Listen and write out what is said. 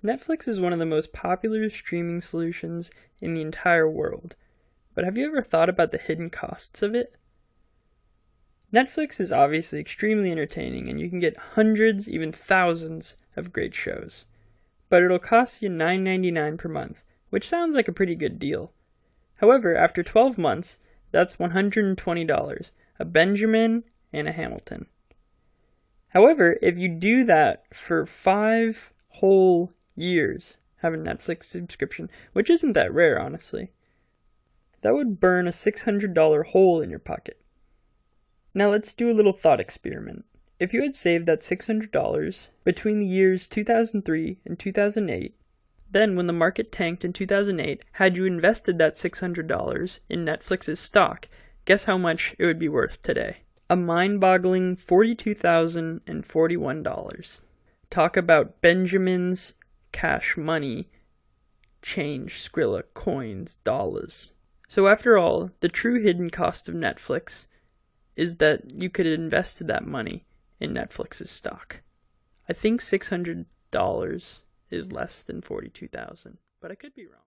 Netflix is one of the most popular streaming solutions in the entire world, but have you ever thought about the hidden costs of it? Netflix is obviously extremely entertaining and you can get hundreds, even thousands of great shows, but it'll cost you $9.99 per month, which sounds like a pretty good deal. However, after 12 months, that's $120, a Benjamin and a Hamilton. However, if you do that for 5 whole years, have a Netflix subscription, which isn't that rare, honestly, that would burn a $600 hole in your pocket. Now let's do a little thought experiment. If you had saved that $600 between the years 2003 and 2008, then when the market tanked in 2008, had you invested that $600 in Netflix's stock, guess how much it would be worth today? A mind-boggling $42,041. Talk about Benjamins, cash money, change, Skrilla, coins, dollars. So after all, the true hidden cost of Netflix is that you could have invested that money in Netflix's stock. I think $600 is less than $42,000, but I could be wrong.